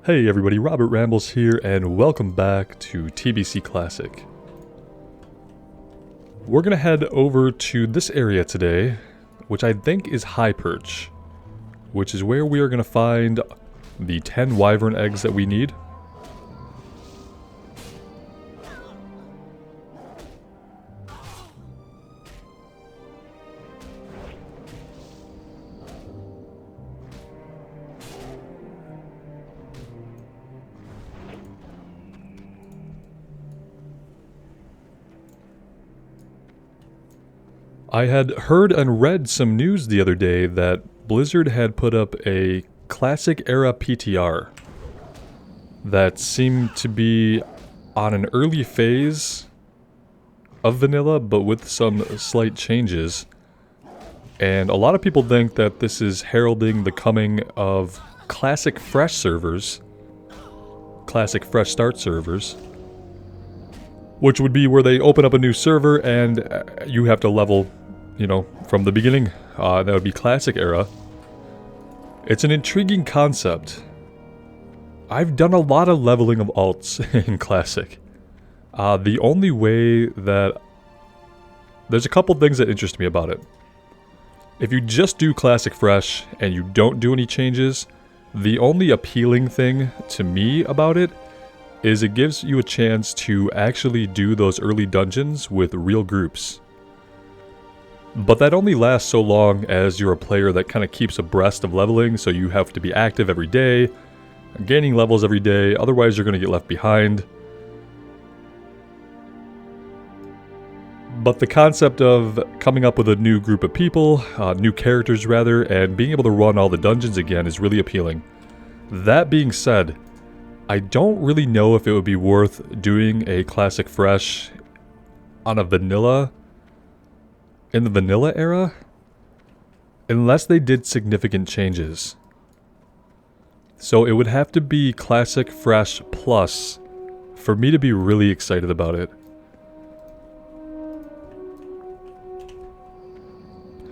Hey everybody, Robert Rambles here, and welcome back to TBC Classic. We're gonna head over to this area today, which I think is High Perch, which is where we are gonna find the 10 wyvern eggs that we need. I had heard and read some news the other day that Blizzard had put up a classic era PTR that seemed to be on an early phase of vanilla, but with some slight changes. And a lot of people think that this is heralding the coming of classic fresh servers, classic fresh start servers, which would be where they open up a new server and you have to level, you know, from the beginning. That would be classic era. It's an intriguing concept. I've done a lot of leveling of alts in classic. The only way that... There's a couple things that interest me about it. If you just do classic fresh and you don't do any changes, the only appealing thing to me about it is it gives you a chance to actually do those early dungeons with real groups. But that only lasts so long as you're a player that kind of keeps abreast of leveling, so you have to be active every day, gaining levels every day, otherwise you're going to get left behind. But the concept of coming up with a new group of people, new characters rather, and being able to run all the dungeons again is really appealing. That being said, I don't really know if it would be worth doing a classic fresh on a vanilla, in the vanilla era, unless they did significant changes. So it would have to be classic fresh plus for me to be really excited about it.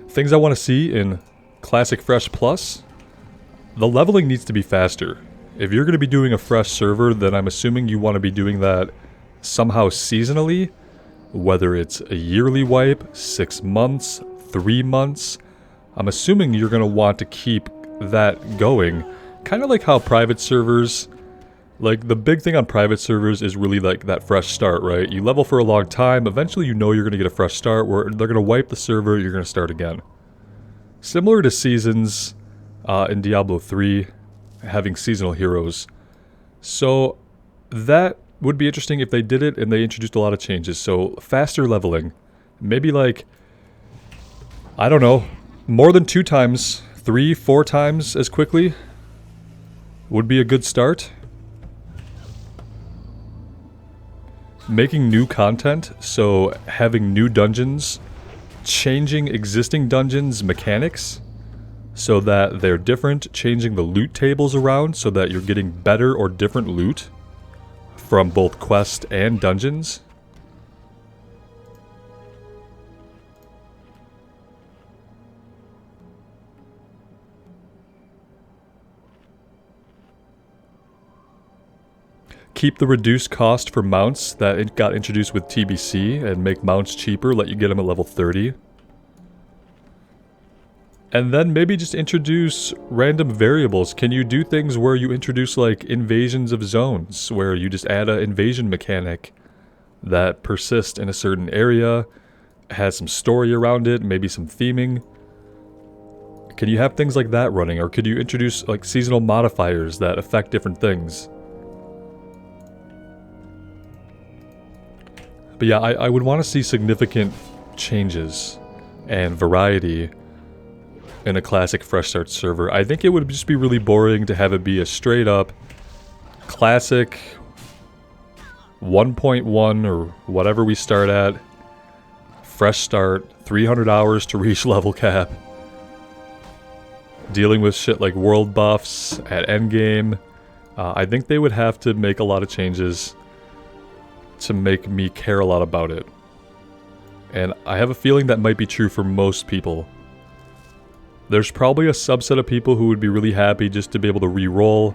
Things I want to see in classic fresh plus, the leveling needs to be faster. If you're going to be doing a fresh server, then I'm assuming you want to be doing that somehow seasonally, whether it's a yearly wipe, 6 months, 3 months. I'm assuming you're going to want to keep that going, kind of like how private servers, like the big thing on private servers is really like that fresh start, right? You level for a long time, eventually you know you're going to get a fresh start where they're going to wipe the server, you're going to start again. Similar to seasons in Diablo 3, having seasonal heroes. So that would be interesting if they did it and they introduced a lot of changes. So faster leveling, maybe like, I don't know, more than 2 times, 3, 4 times as quickly would be a good start. Making new content, so having new dungeons, changing existing dungeons mechanics so that they're different, changing the loot tables around so that you're getting better or different loot from both quest and dungeons. Keep the reduced cost for mounts that it got introduced with TBC and make mounts cheaper, let you get them at level 30. And then maybe just introduce random variables. Can you do things where you introduce like invasions of zones, where you just add an invasion mechanic that persists in a certain area, has some story around it, maybe some theming? Can you have things like that running, or could you introduce like seasonal modifiers that affect different things? But yeah, I would want to see significant changes and variety in a classic fresh start server. I think it would just be really boring to have it be a straight up classic 1.1 or whatever we start at, fresh start, 300 hours to reach level cap, dealing with shit like world buffs at endgame. I think they would have to make a lot of changes to make me care a lot about it. And I have a feeling that might be true for most people. There's probably a subset of people who would be really happy just to be able to re-roll,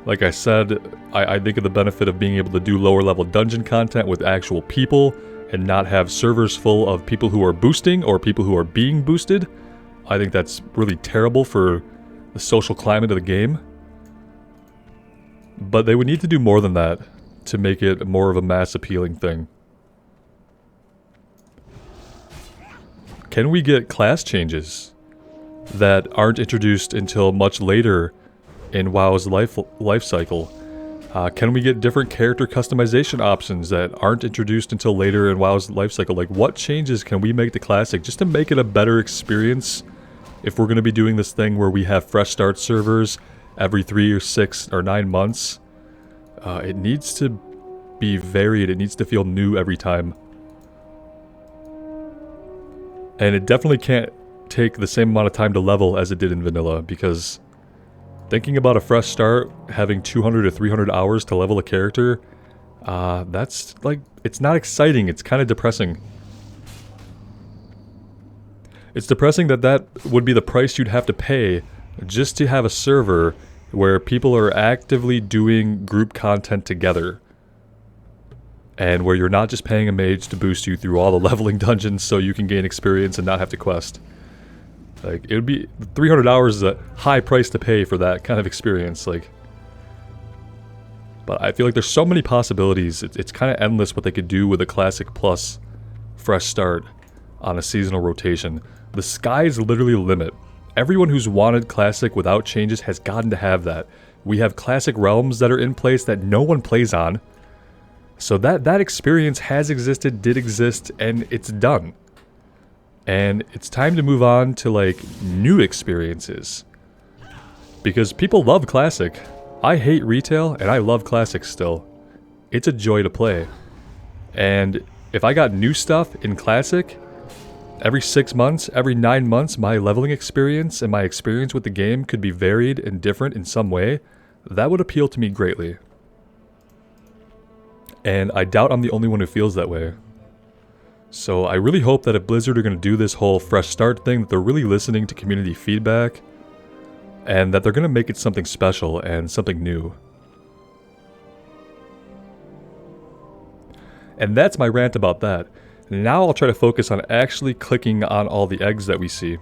Like I said, I think of the benefit of being able to do lower level dungeon content with actual people and not have servers full of people who are boosting or people who are being boosted. I think that's really terrible for the social climate of the game. But they would need to do more than that to make it more of a mass appealing thing. Can we get class changes that aren't introduced until much later in WoW's life cycle? Can we get different character customization options that aren't introduced until later in WoW's life cycle? Like, what changes can we make to Classic just to make it a better experience if we're going to be doing this thing where we have fresh start servers every 3 or 6 or 9 months? It needs to be varied. It needs to feel new every time. And it definitely can't take the same amount of time to level as it did in vanilla, because thinking about a fresh start having 200 to 300 hours to level a character, that's like, it's not exciting, it's kind of depressing. It's depressing that that would be the price you'd have to pay just to have a server where people are actively doing group content together. And where you're not just paying a mage to boost you through all the leveling dungeons so you can gain experience and not have to quest. Like, it would be... 300 hours is a high price to pay for that kind of experience, like... But I feel like there's so many possibilities. It's kind of endless what they could do with a Classic Plus fresh start on a seasonal rotation. The sky's literally the limit. Everyone who's wanted Classic without changes has gotten to have that. We have Classic realms that are in place that no one plays on. So that experience has existed, did exist, and it's done. And it's time to move on to, like, new experiences. Because people love Classic. I hate retail, and I love Classic still. It's a joy to play. And if I got new stuff in Classic, every 6 months, every 9 months, my leveling experience and my experience with the game could be varied and different in some way, that would appeal to me greatly. And I doubt I'm the only one who feels that way. So I really hope that if Blizzard are going to do this whole fresh start thing, that they're really listening to community feedback, and that they're going to make it something special and something new. And that's my rant about that. Now I'll try to focus on actually clicking on all the eggs that we see.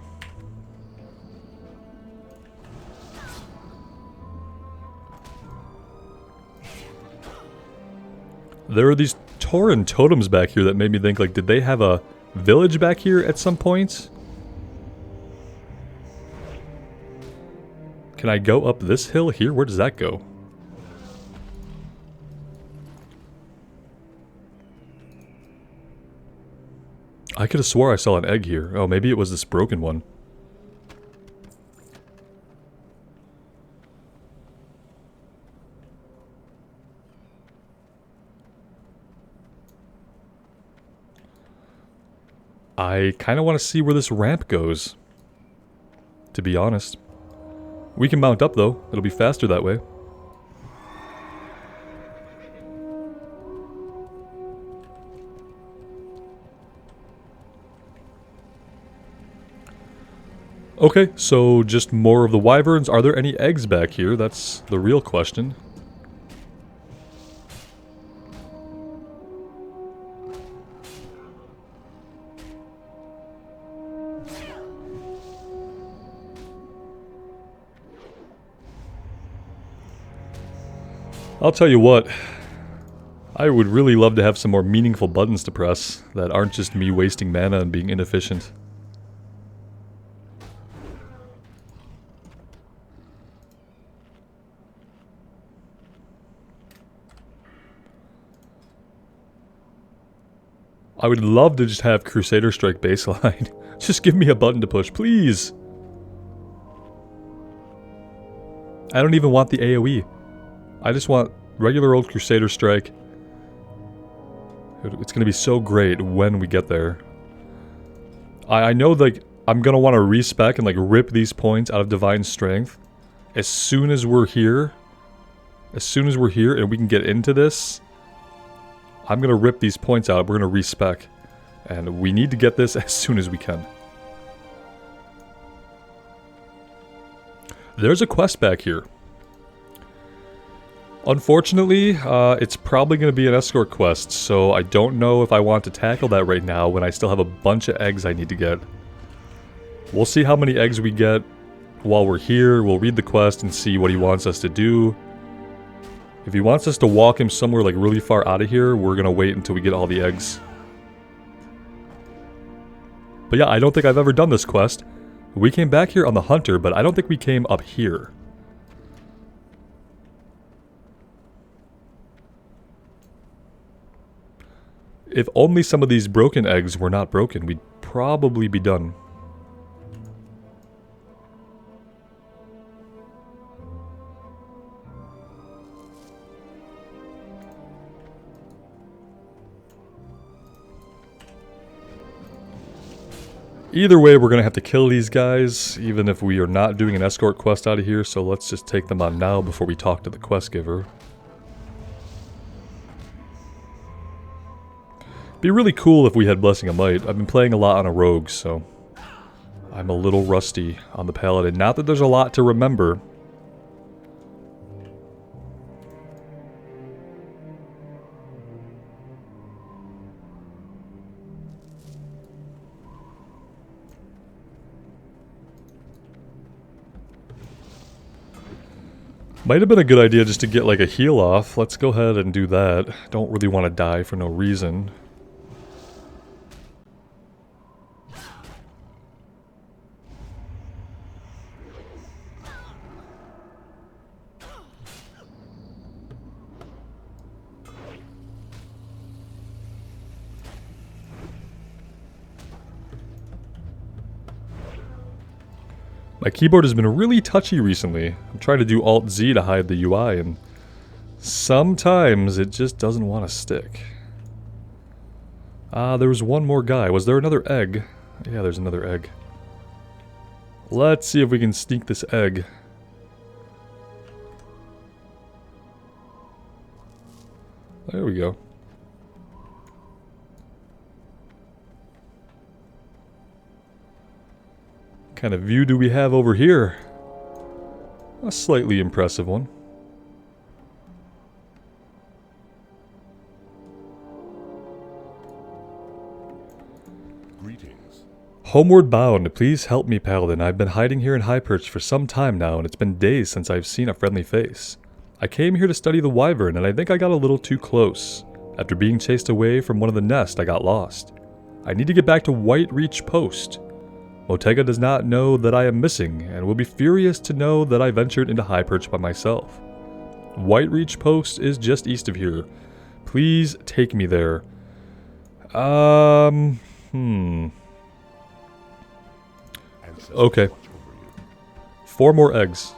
There are these Tauren totems back here that made me think, like, did they have a village back here at some point? Can I go up this hill here? Where does that go? I could have swore I saw an egg here. Oh, maybe it was this broken one. I kind of want to see where this ramp goes, to be honest. We can mount up, though. It'll be faster that way. Okay, so just more of the wyverns. Are there any eggs back here? That's the real question. I'll tell you what, I would really love to have some more meaningful buttons to press that aren't just me wasting mana and being inefficient. I would love to just have Crusader Strike baseline. Just give me a button to push, please! I don't even want the AoE. I just want regular old Crusader Strike. It's going to be so great when we get there. I know, like, I'm going to want to respec and, like, rip these points out of Divine Strength. As soon as we're here and we can get into this, I'm going to rip these points out. We're going to respec. And we need to get this as soon as we can. There's a quest back here. Unfortunately, it's probably going to be an escort quest, so I don't know if I want to tackle that right now when I still have a bunch of eggs I need to get. We'll see how many eggs we get while we're here. We'll read the quest and see what he wants us to do. If he wants us to walk him somewhere like really far out of here, we're going to wait until we get all the eggs. But yeah, I don't think I've ever done this quest. We came back here on the Hunter, but I don't think we came up here. If only some of these broken eggs were not broken, we'd probably be done. Either way, we're going to have to kill these guys, even if we are not doing an escort quest out of here, so let's just take them on now before we talk to the quest giver. Be really cool if we had Blessing of Might. I've been playing a lot on a rogue, so I'm a little rusty on the Paladin. Not that there's a lot to remember. Might have been a good idea just to get like a heal off. Let's go ahead and do that. Don't really want to die for no reason. My keyboard has been really touchy recently. I'm trying to do Alt-Z to hide the UI, and sometimes it just doesn't want to stick. There was one more guy. Was there another egg? Yeah, there's another egg. Let's see if we can sneak this egg. There we go. What kind of view do we have over here? A slightly impressive one. Greetings. Homeward bound. Please help me, Paladin. I've been hiding here in High Perch for some time now, and it's been days since I've seen a friendly face. I came here to study the wyvern, and I think I got a little too close. After being chased away from one of the nests, I got lost. I need to get back to White Reach Post. Motega does not know that I am missing, and will be furious to know that I ventured into High Perch by myself. White Reach Post is just east of here. Please take me there. Okay. 4 more eggs.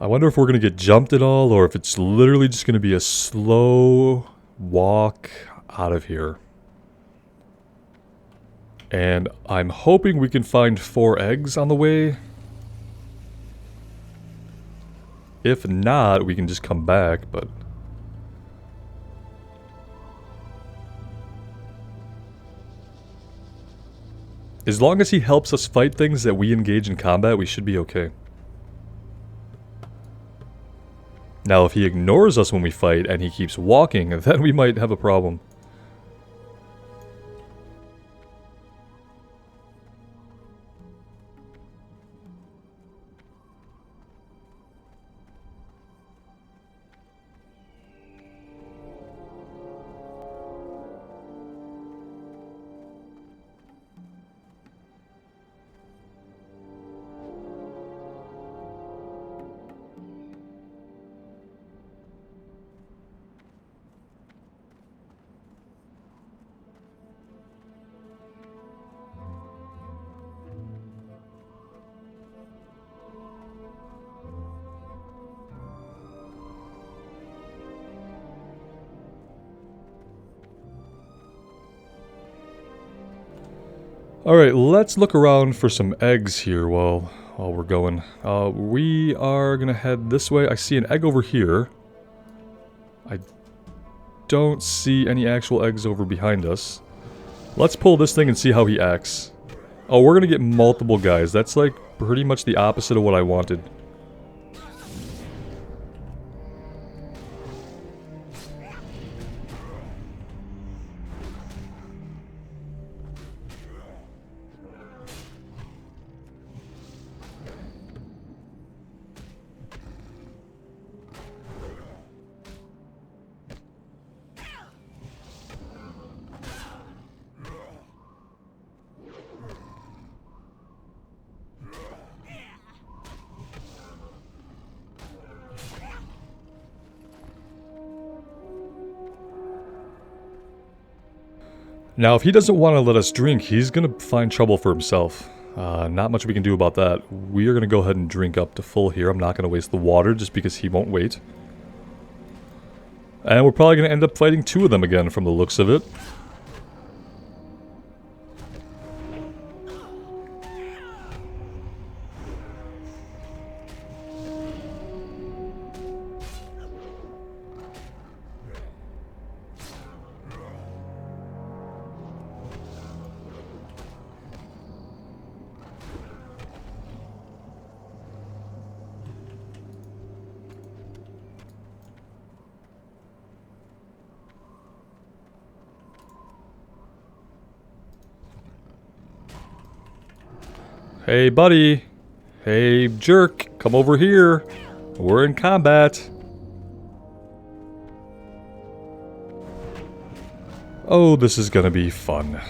I wonder if we're going to get jumped at all, or if it's literally just going to be a slow walk out of here. And I'm hoping we can find 4 eggs on the way. If not, we can just come back, but... as long as he helps us fight things that we engage in combat, we should be okay. Now, if he ignores us when we fight and he keeps walking, then we might have a problem. Alright, let's look around for some eggs here while we're going. We are gonna head this way. I see an egg over here. I don't see any actual eggs over behind us. Let's pull this thing and see how he acts. Oh, we're gonna get multiple guys. That's like pretty much the opposite of what I wanted. Now, if he doesn't want to let us drink, he's going to find trouble for himself. Not much we can do about that. We are going to go ahead and drink up to full here. I'm not going to waste the water just because he won't wait. And we're probably going to end up fighting two of them again from the looks of it. Hey, buddy. Hey, jerk. Come over here. We're in combat. Oh, this is gonna be fun.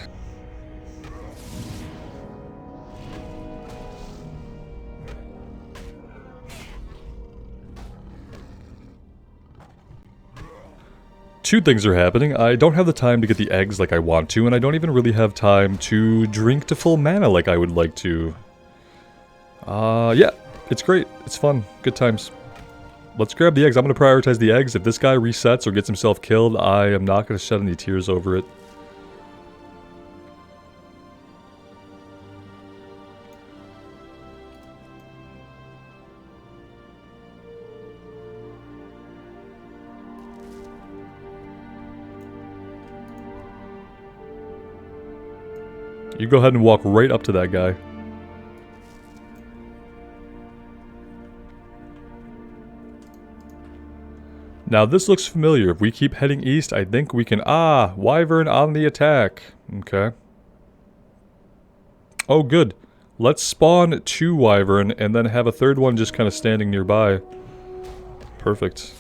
Two things are happening. I don't have the time to get the eggs like I want to, and I don't even really have time to drink to full mana like I would like to. Yeah, it's great. It's fun. Good times. Let's grab the eggs. I'm going to prioritize the eggs. If this guy resets or gets himself killed, I am not going to shed any tears over it. You go ahead and walk right up to that guy. Now this looks familiar. If we keep heading east, I think we can... Ah! Wyvern on the attack. Okay. Oh, good. Let's spawn two Wyvern and then have a third one just kind of standing nearby. Perfect.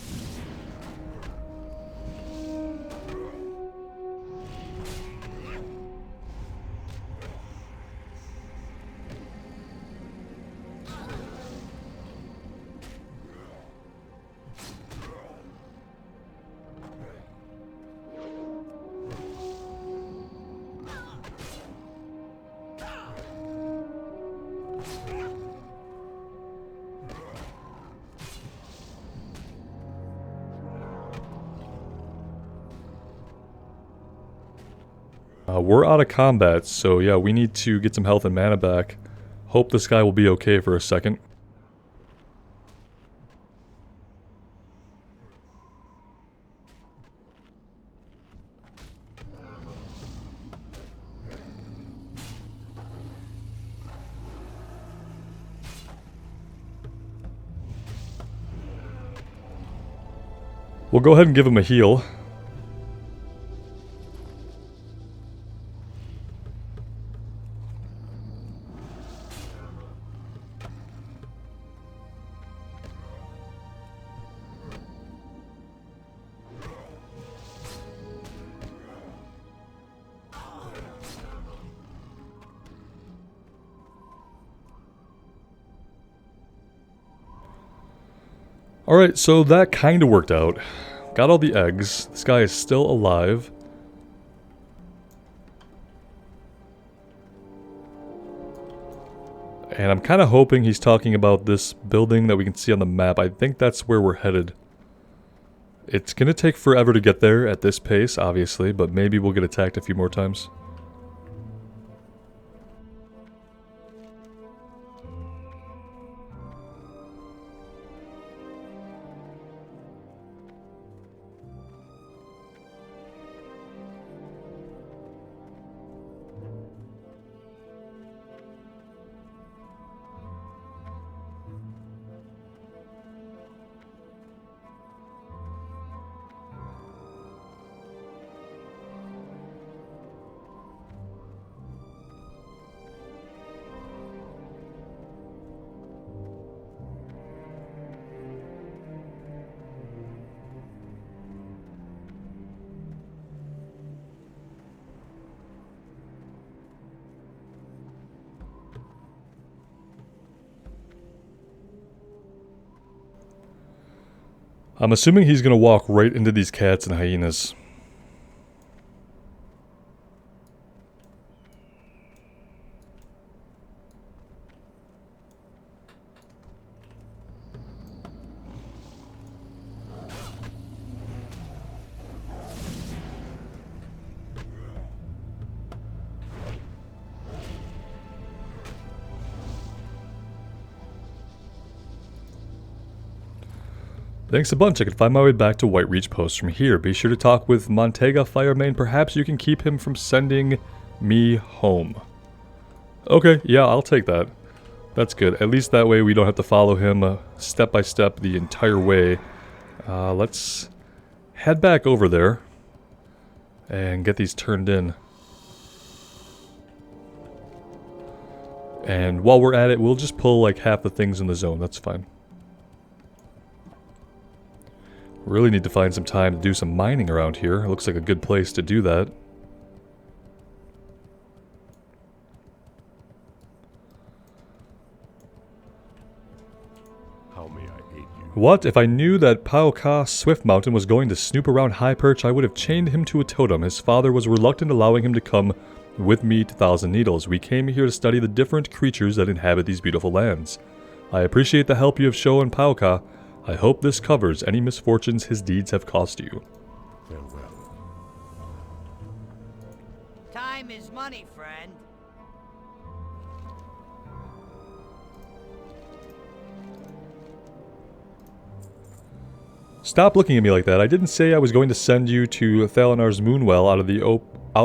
We're out of combat, so yeah, we need to get some health and mana back. Hope this guy will be okay for a second. We'll go ahead and give him a heal. Alright, so that kind of worked out. Got all the eggs. This guy is still alive. And I'm kind of hoping he's talking about this building that we can see on the map. I think that's where we're headed. It's going to take forever to get there at this pace, obviously, but maybe we'll get attacked a few more times. I'm assuming he's gonna walk right into these cats and hyenas. Thanks a bunch. I can find my way back to Whitereach Post from here. Be sure to talk with Montega Firemane. Perhaps you can keep him from sending me home. Okay, yeah, I'll take that. That's good. At least that way we don't have to follow him step by step the entire way. Let's head back over there and get these turned in. And while we're at it, we'll just pull like half the things in the zone. That's fine. Really need to find some time to do some mining around here. It looks like a good place to do that. How may I aid you? What? If I knew that Pauka Swift Mountain was going to snoop around High Perch, I would have chained him to a totem. His father was reluctant allowing him to come with me to Thousand Needles. We came here to study the different creatures that inhabit these beautiful lands. I appreciate the help you have shown Pauka. I hope this covers any misfortunes his deeds have cost you. Farewell. Time is money, friend. Stop looking at me like that. I didn't say I was going to send you to Thalinar's Moonwell out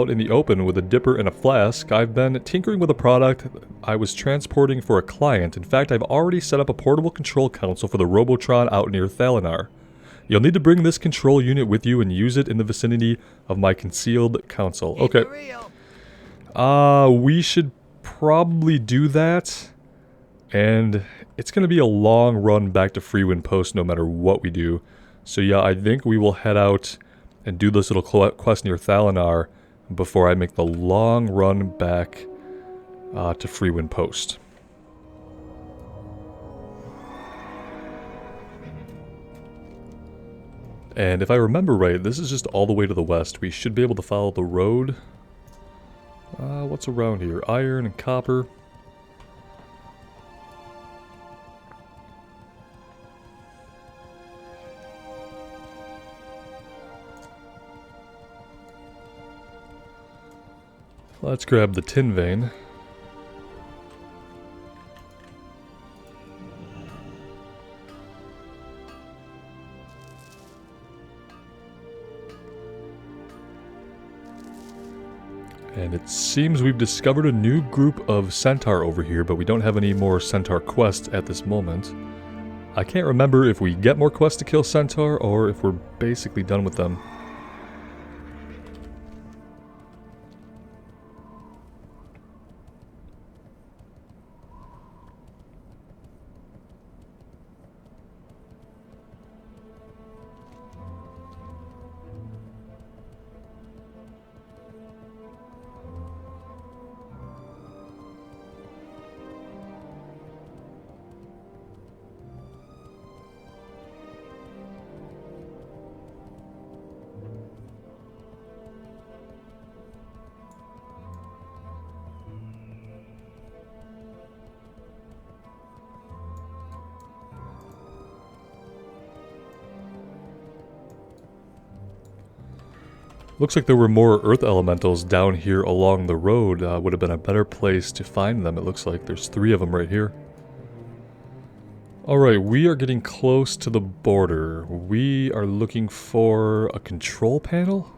in the open with a dipper and a flask. I've been tinkering with a product I was transporting for a client. In fact, I've already set up a portable control console for the Robotron out near Thalinar. You'll need to bring this control unit with you and use it in the vicinity of my concealed console. Okay. We should probably do that. And it's going to be a long run back to Freewind Post no matter what we do. So yeah, I think we will head out and do this little quest near Thalinar before I make the long run back to Freewind Post. And if I remember right, this is just all the way to the west. We should be able to follow the road. What's around here? Iron and copper. Let's grab the tin vein. And it seems we've discovered a new group of Centaur over here, but we don't have any more Centaur quests at this moment. I can't remember if we get more quests to kill Centaur or if we're basically done with them. Looks like there were more earth elementals down here along the road. Would have been a better place to find them, it looks like. There's 3 of them right here. Alright, we are getting close to the border. We are looking for a control panel?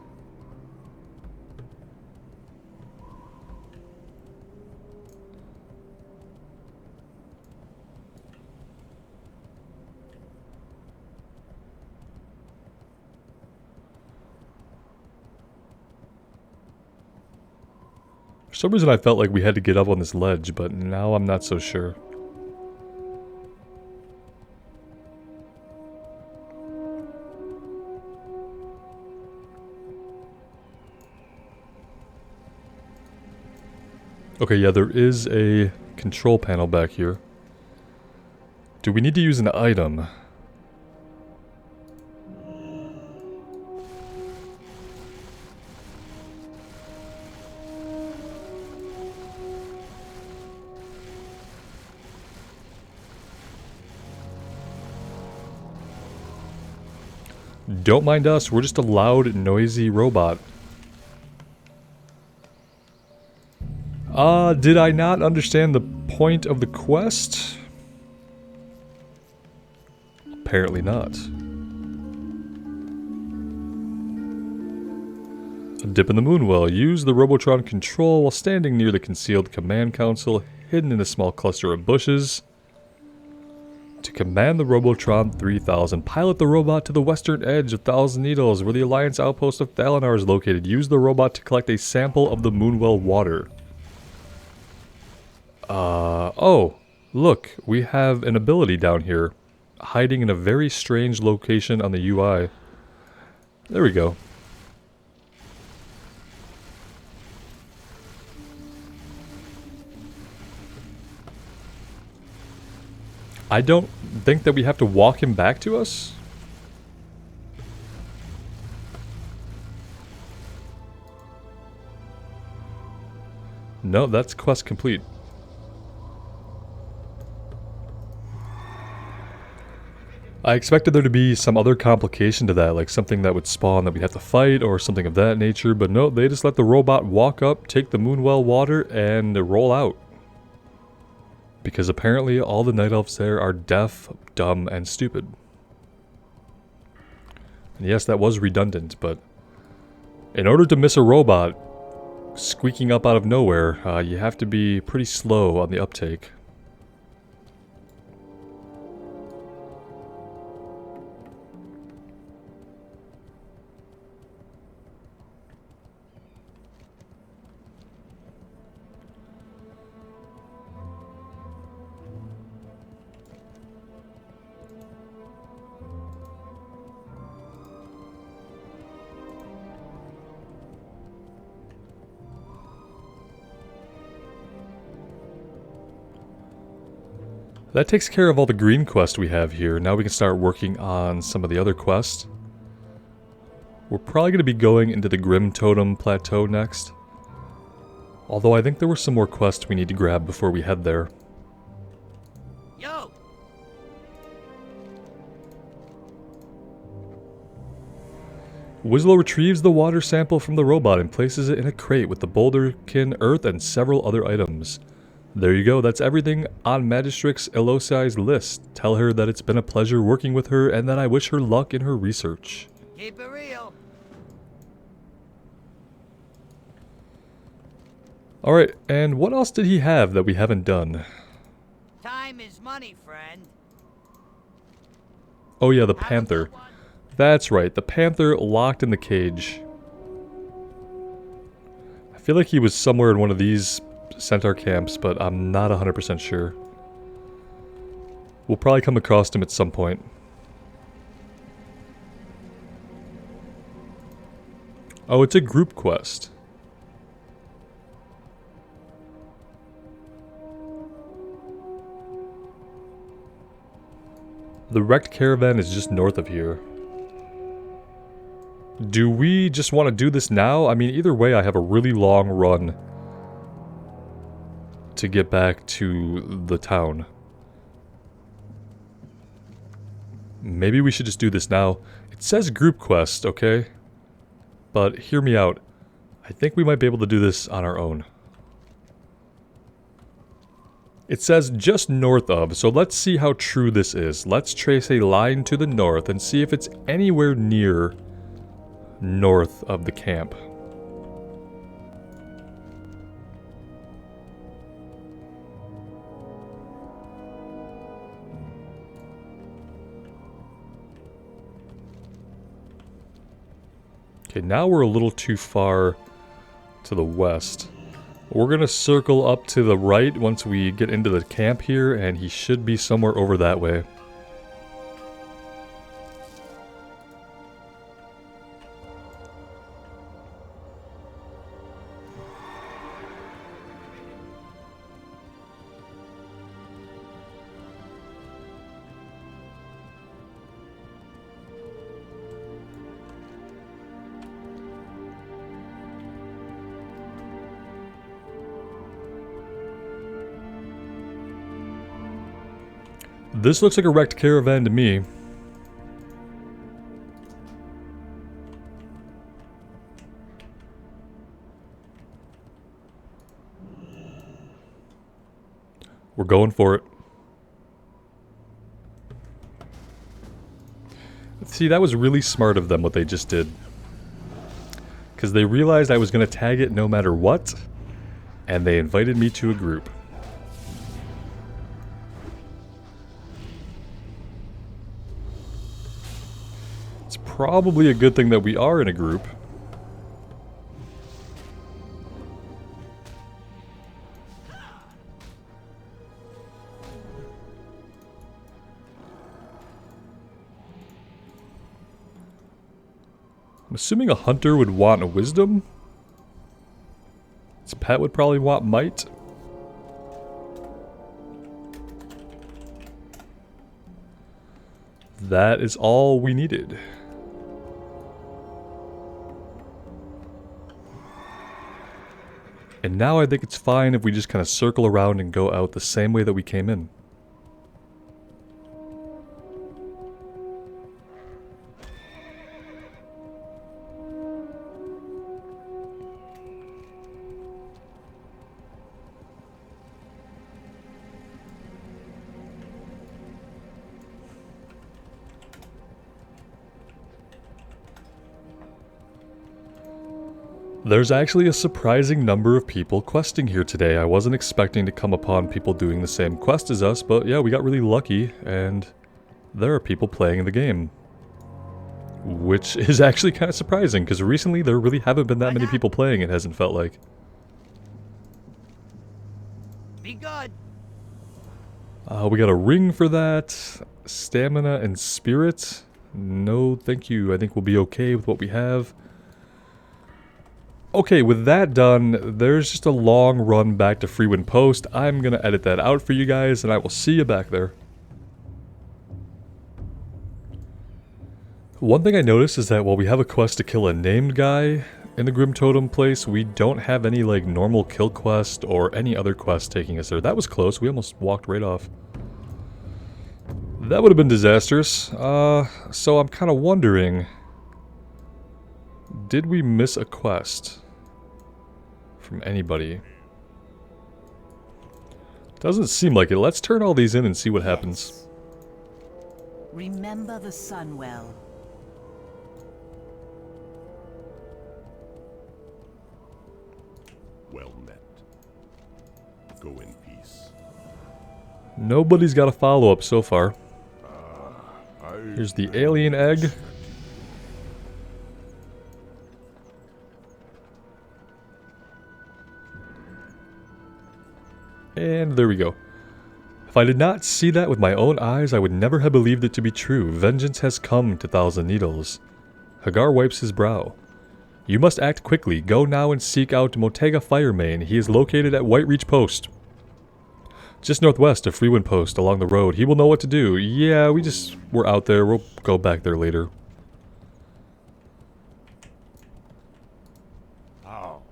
For some reason I felt like we had to get up on this ledge, but now I'm not so sure. Okay, yeah, there is a control panel back here. Do we need to use an item? Don't mind us, we're just a loud, noisy robot. Did I not understand the point of the quest? Apparently not. A dip in the Moonwell. Use the Robotron control while standing near the concealed command console hidden in a small cluster of bushes. To command the Robotron 3000, pilot the robot to the western edge of Thousand Needles, where the Alliance outpost of Thalinar is located. Use the robot to collect a sample of the Moonwell water. Oh, look, we have an ability down here, hiding in a very strange location on the UI. There we go. I don't think that we have to walk him back to us. No, that's quest complete. I expected there to be some other complication to that, like something that would spawn that we'd have to fight or something of that nature, but no, they just let the robot walk up, take the Moonwell water, and roll out. Because apparently all the Night Elves there are deaf, dumb, and stupid. And yes, that was redundant, but in order to miss a robot squeaking up out of nowhere, you have to be pretty slow on the uptake. That takes care of all the green quests we have here. Now we can start working on some of the other quests. We're probably going to be going into the Grim Totem Plateau next. Although I think there were some more quests we need to grab before we head there. Yo! Winslow retrieves the water sample from the robot and places it in a crate with the boulderkin, earth, and several other items. There you go, that's everything on Magistrix Elosai's list. Tell her that it's been a pleasure working with her and that I wish her luck in her research. Keep it real. Alright, and what else did he have that we haven't done? Time is money, friend. Oh yeah, the panther. That's right, the panther locked in the cage. I feel like he was somewhere in one of these centaur camps, but I'm not 100% sure. We'll probably come across him at some point. Oh, it's a group quest. The wrecked caravan is just north of here. Do we just want to do this now? I mean, either way, I have a really long run to get back to the town. Maybe we should just do this now. It says group quest, okay? But hear me out. I think we might be able to do this on our own. It says just north of, so let's see how true this is. Let's trace a line to the north and see if it's anywhere near north of the camp. Okay, now we're a little too far to the west. We're gonna circle up to the right once we get into the camp here, and he should be somewhere over that way. This looks like a wrecked caravan to me. We're going for it. See, that was really smart of them, what they just did. Because they realized I was going to tag it no matter what, and they invited me to a group. It's probably a good thing that we are in a group. I'm assuming a hunter would want a wisdom. His pet would probably want might. That is all we needed. And now I think it's fine if we just kind of circle around and go out the same way that we came in. There's actually a surprising number of people questing here today. I wasn't expecting to come upon people doing the same quest as us, but yeah, we got really lucky, and there are people playing in the game. Which is actually kind of surprising, because recently there really haven't been that many people playing, it hasn't felt like. Be good. We got a ring for that. Stamina and spirit. No, thank you. I think we'll be okay with what we have. Okay, with that done, there's just a long run back to Freewind Post. I'm going to edit that out for you guys, and I will see you back there. One thing I noticed is that while we have a quest to kill a named guy in the Grim Totem place, we don't have any like normal kill quest or any other quest taking us there. That was close. We almost walked right off. That would have been disastrous. So I'm kind of wondering, did we miss a quest from anybody? Doesn't seem like it. Let's turn all these in and see what happens. Remember the sun well. Well met. Go in peace. Nobody's got a follow-up so far. Here's the alien egg. And there we go. If I did not see that with my own eyes, I would never have believed it to be true. Vengeance has come to Thousand Needles. Hagar wipes his brow. You must act quickly. Go now and seek out Motega Firemane. He is located at Whitereach Post. Just northwest of Freewind Post, along the road. He will know what to do. Yeah, we're out there. We'll go back there later. How?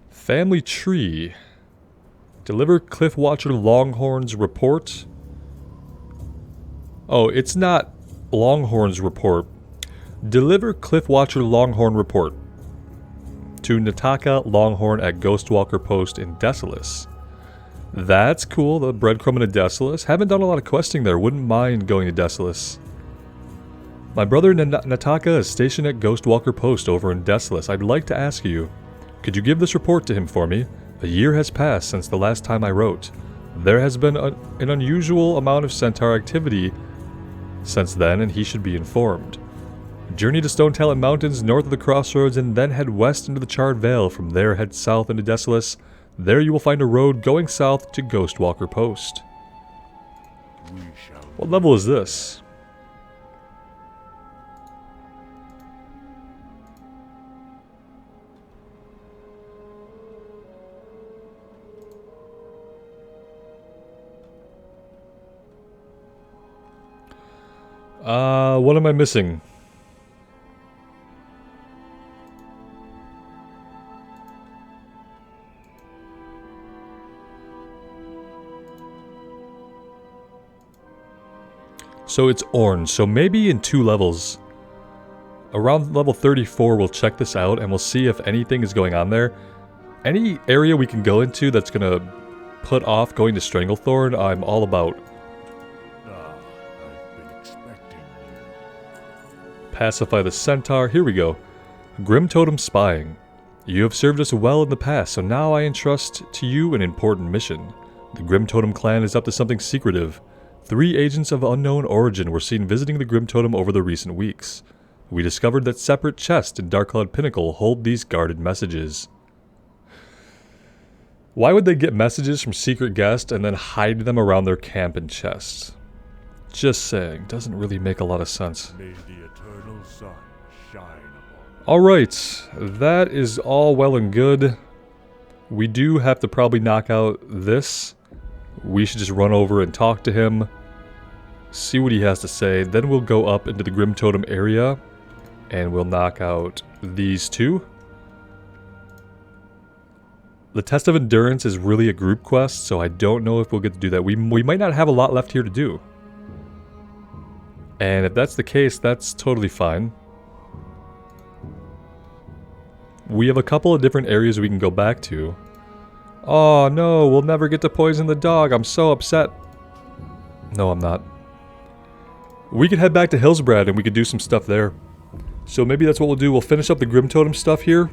Family tree. Deliver Cliffwatcher Longhorn's report. Oh, it's not Longhorn's report. Deliver Cliffwatcher Longhorn report to Nataka Longhorn at Ghostwalker Post in Desolus. That's cool, the breadcrumb in Desolus. Haven't done a lot of questing there, wouldn't mind going to Desolus. My brother Nataka is stationed at Ghostwalker Post over in Desolus. I'd like to ask you, could you give this report to him for me? A year has passed since the last time I wrote. There has been an unusual amount of centaur activity since then, and he should be informed. Journey to Stone Talent Mountains north of the crossroads and then head west into the Charred Vale. From there head south into Desolus. There you will find a road going south to Ghostwalker Post. We shall. What level is this? What am I missing? So it's orange, so maybe in 2 levels. Around level 34 we'll check this out and we'll see if anything is going on there. Any area we can go into that's gonna put off going to Stranglethorn, I'm all about. I've been expecting you. Pacify the Centaur. Here we go. Grim Totem Spying. You have served us well in the past, so now I entrust to you an important mission. The Grim Totem clan is up to something secretive. 3 agents of unknown origin were seen visiting the Grim Totem over the recent weeks. We discovered that separate chests in Darkcloud Pinnacle hold these guarded messages. Why would they get messages from secret guests and then hide them around their camp in chests? Just saying, doesn't really make a lot of sense. May the eternal sun shine upon Alright, that is all well and good. We do have to probably knock out this. We should just run over and talk to him. See what he has to say. Then we'll go up into the Grim Totem area. And we'll knock out these 2. The Test of Endurance is really a group quest, so I don't know if we'll get to do that. We might not have a lot left here to do. And if that's the case, that's totally fine. We have a couple of different areas we can go back to. Oh no, we'll never get to poison the dog. I'm so upset. No, I'm not. We could head back to Hillsbrad and we could do some stuff there. So maybe that's what we'll do. We'll finish up the Grim Totem stuff here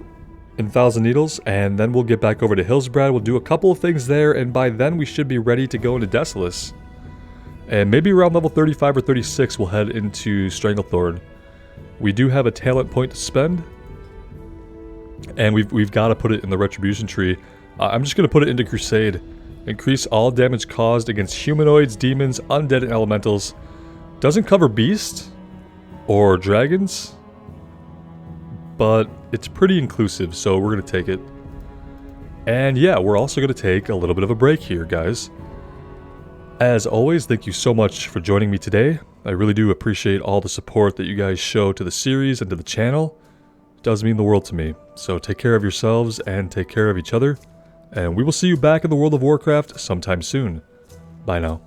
in Thousand Needles, and then we'll get back over to Hillsbrad. We'll do a couple of things there, and by then we should be ready to go into Desolace. And maybe around level 35 or 36 we'll head into Stranglethorn. We do have a talent point to spend, and we've got to put it in the Retribution tree. I'm just going to put it into Crusade. Increase all damage caused against humanoids, demons, undead, and elementals. Doesn't cover beast or dragons, but it's pretty inclusive, so we're going to take it. And yeah, we're also going to take a little bit of a break here, guys. As always, thank you so much for joining me today. I really do appreciate all the support that you guys show to the series and to the channel. It does mean the world to me. So take care of yourselves and take care of each other. And we will see you back in the World of Warcraft sometime soon. Bye now.